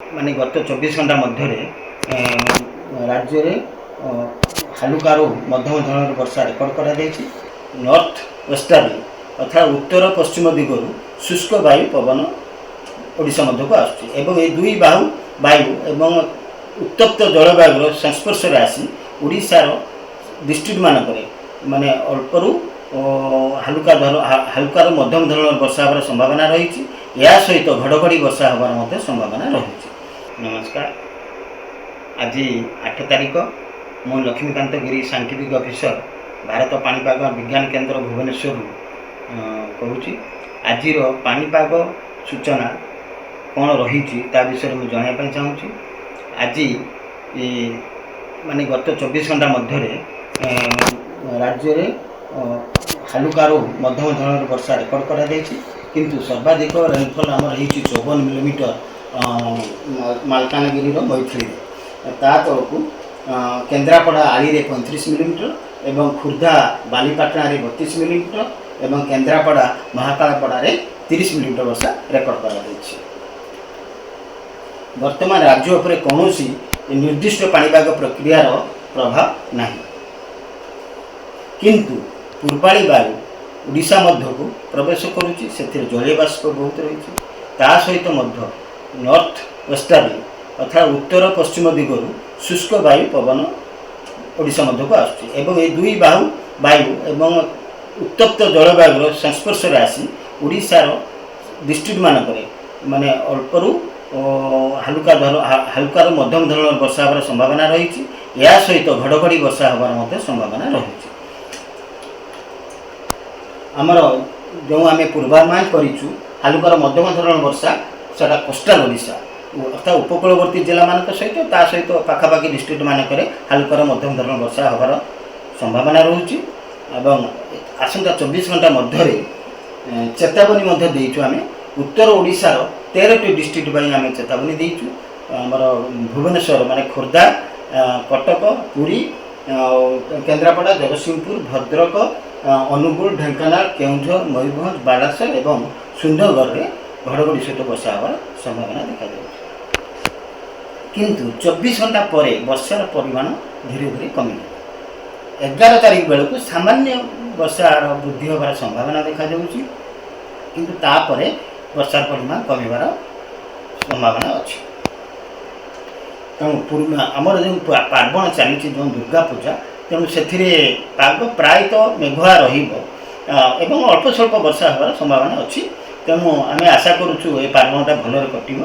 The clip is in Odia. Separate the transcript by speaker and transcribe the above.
Speaker 1: ମାନେ ଗତ 24 ଘଣ୍ଟା ମଧ୍ୟରେ ରାଜ୍ୟରେ ହାଲୁକାରୁ ମଧ୍ୟମ ଧରଣର ବର୍ଷା ରେକର୍ଡ କରାଯାଇଛି। ନର୍ଥ ୱେଷ୍ଟର୍ଣ୍ଣ ଅର୍ଥାତ୍ ଉତ୍ତର ପଶ୍ଚିମ ଦିଗରୁ ଶୁଷ୍କ ବାୟୁ ପବନ ଓଡ଼ିଶା ମଧ୍ୟକୁ ଆସୁଛି ଏବଂ ଏହି ଦୁଇ ବାୟୁ ଏବଂ ଉତ୍ତପ୍ତ ଜଳବାୟୁର ସଂସ୍ପର୍ଶରେ ଆସି ଓଡ଼ିଶାର ଡିଷ୍ଟ୍ରିକ୍ଟ ମାନଙ୍କରେ ମାନେ ଅଳ୍ପରୁ ହାଲୁକାରୁ ମଧ୍ୟମ ଧରଣର ବର୍ଷା ହେବାର ସମ୍ଭାବନା ରହିଛି। ଏହା ସହିତ ଘଡ଼ଘଡ଼ି ବର୍ଷା ହେବାର ମଧ୍ୟ ସମ୍ଭାବନା ରହିଛି। ନମସ୍କାର, ଆଜି 8 ତାରିଖ। ମୁଁ ଲକ୍ଷ୍ମୀକାନ୍ତ ଗିରି, ସାଇଣ୍ଟିଫିକ୍ ଅଫିସର, ଭାରତ ପାଣିପାଗ ବିଜ୍ଞାନ କେନ୍ଦ୍ର ଭୁବନେଶ୍ୱରରୁ କହୁଛି। ଆଜିର ପାଣିପାଗ ସୂଚନା କ'ଣ ରହିଛି ତା ବିଷୟରେ ମୁଁ ଜଣାଇବା ପାଇଁ ଚାହୁଁଛି। ଆଜି ମାନେ ଗତ 24 ଘଣ୍ଟା ମଧ୍ୟରେ ରାଜ୍ୟରେ ହାଲୁକାରୁ ମଧ୍ୟମ ଧରଣର ବର୍ଷା ରେକର୍ଡ କରାଯାଇଛି, କିନ୍ତୁ ସର୍ବାଧିକ ରେନଫଲ୍ ଆମର ହେଇଛି 54 ମିଲିମିଟର ମାଲକାନଗିରିର ମୈଥିଳୀରେ। ତା ତଳକୁ କେନ୍ଦ୍ରାପଡ଼ା ଆଳିରେ 35 ମିଲିମିଟର ଏବଂ ଖୋର୍ଦ୍ଧା ବାଲିପାଟଣାରେ 32 ମିଲିମିଟର ଏବଂ କେନ୍ଦ୍ରାପଡ଼ା ମହାକାଳପଡ଼ାରେ 30 ମିଲିମିଟର ବର୍ଷା ରେକର୍ଡ କରାଯାଇଛି। ବର୍ତ୍ତମାନ ରାଜ୍ୟ ଉପରେ କୌଣସି ନିର୍ଦ୍ଦିଷ୍ଟ ପାଣିପାଗ ପ୍ରକ୍ରିୟାର ପ୍ରଭାବ ନାହିଁ, କିନ୍ତୁ ପୂର୍ବାଳି ବାୟୁ ଓଡ଼ିଶା ମଧ୍ୟକୁ ପ୍ରବେଶ କରୁଛି। ସେଥିରେ ଜଳୀୟ ବାଷ୍ପ ବହୁତ ରହିଛି। ତା ସହିତ ମଧ୍ୟ ନର୍ଥ ୱେଷ୍ଟର୍ଣ୍ଣ ଅର୍ଥାତ୍ ଉତ୍ତର ପଶ୍ଚିମ ଦିଗରୁ ଶୁଷ୍କ ବାୟୁ ପବନ ଓଡ଼ିଶା ମଧ୍ୟକୁ ଆସୁଛି ଏବଂ ଏହି ଦୁଇ ବାୟୁ ଏବଂ ଉତ୍ତପ୍ତ ଜଳବାୟୁର ସଂସ୍ପର୍ଶରେ ଆସି ଓଡ଼ିଶାର ଡିଷ୍ଟ୍ରିକ୍ଟ ମାନଙ୍କରେ ମାନେ ଅଳ୍ପରୁ ହାଲୁକାରୁ ମଧ୍ୟମ ଧରଣର ବର୍ଷା ହେବାର ସମ୍ଭାବନା ରହିଛି। ଏହା ସହିତ ଘଡ଼ଘଡ଼ି ବର୍ଷା ହେବାର ମଧ୍ୟ ସମ୍ଭାବନା ରହିଛି। ଆମର ଯେଉଁ ଆମେ ପୂର୍ବାନୁମାନ କରିଛୁ ହାଲୁକାର ମଧ୍ୟମ ଧରଣର ବର୍ଷା, ସେଟା କୋଷ୍ଟାଲ ଓଡ଼ିଶା ଅର୍ଥାତ୍ ଉପକୂଳବର୍ତ୍ତୀ ଜିଲ୍ଲାମାନଙ୍କ ସହିତ ତା ସହିତ ପାଖାପାଖି ଡିଷ୍ଟ୍ରିକ୍ଟ ମାନଙ୍କରେ ହାଲୁକାର ମଧ୍ୟମ ଧରଣର ବର୍ଷା ହେବାର ସମ୍ଭାବନା ରହୁଛି। ଏବଂ ଆସନ୍ତା 24 ଘଣ୍ଟା ମଧ୍ୟରେ ଚେତାବନୀ ମଧ୍ୟ ଦେଇଛୁ। ଆମେ ଉତ୍ତର ଓଡ଼ିଶାର 13ଟି ଡିଷ୍ଟ୍ରିକ୍ଟ ପାଇଁ ଆମେ ଚେତାବନୀ ଦେଇଛୁ। ଆମର ଭୁବନେଶ୍ୱର ମାନେ ଖୋର୍ଦ୍ଧା, କଟକ, ପୁରୀ, କେନ୍ଦ୍ରାପଡ଼ା, ଜଗତସିଂହପୁର, ଭଦ୍ରକ, ଅନୁଗୁଳ, ଢେଙ୍କାନାଳ, କେଉଁଝର, ମୟୂରଭଞ୍ଜ, ବାଲେଶ୍ୱର ଏବଂ ସୁନ୍ଦରଗଡ଼ରେ ଘଡ଼ଘଡ଼ି ସହିତ ବର୍ଷା ହେବାର ସମ୍ଭାବନା ଦେଖାଯାଉଛି। କିନ୍ତୁ 24 ଘଣ୍ଟା ପରେ ବର୍ଷାର ପରିମାଣ ଧୀରେ ଧୀରେ କମିବ। 11 ତାରିଖ ବେଳକୁ ସାମାନ୍ୟ ବର୍ଷାର ବୃଦ୍ଧି ହେବାର ସମ୍ଭାବନା ଦେଖାଯାଉଛି, କିନ୍ତୁ ତାପରେ ବର୍ଷାର ପରିମାଣ କମିବାର ସମ୍ଭାବନା ଅଛି। ତେଣୁ ଆମର ଯେଉଁ ପାର୍ବଣ ଚାଲିଛି, ଯେଉଁ ଦୁର୍ଗା ପୂଜା, ତେଣୁ ସେଥିରେ ପାଗ ପ୍ରାୟତଃ ମେଘୁଆ ରହିବ ଏବଂ ଅଳ୍ପ ସ୍ୱଳ୍ପ ବର୍ଷା ହେବାର ସମ୍ଭାବନା ଅଛି। ତେଣୁ ଆମେ ଆଶା କରୁଛୁ ଏ ପାର୍ବଣଟା ଭଲରେ କଟିବ।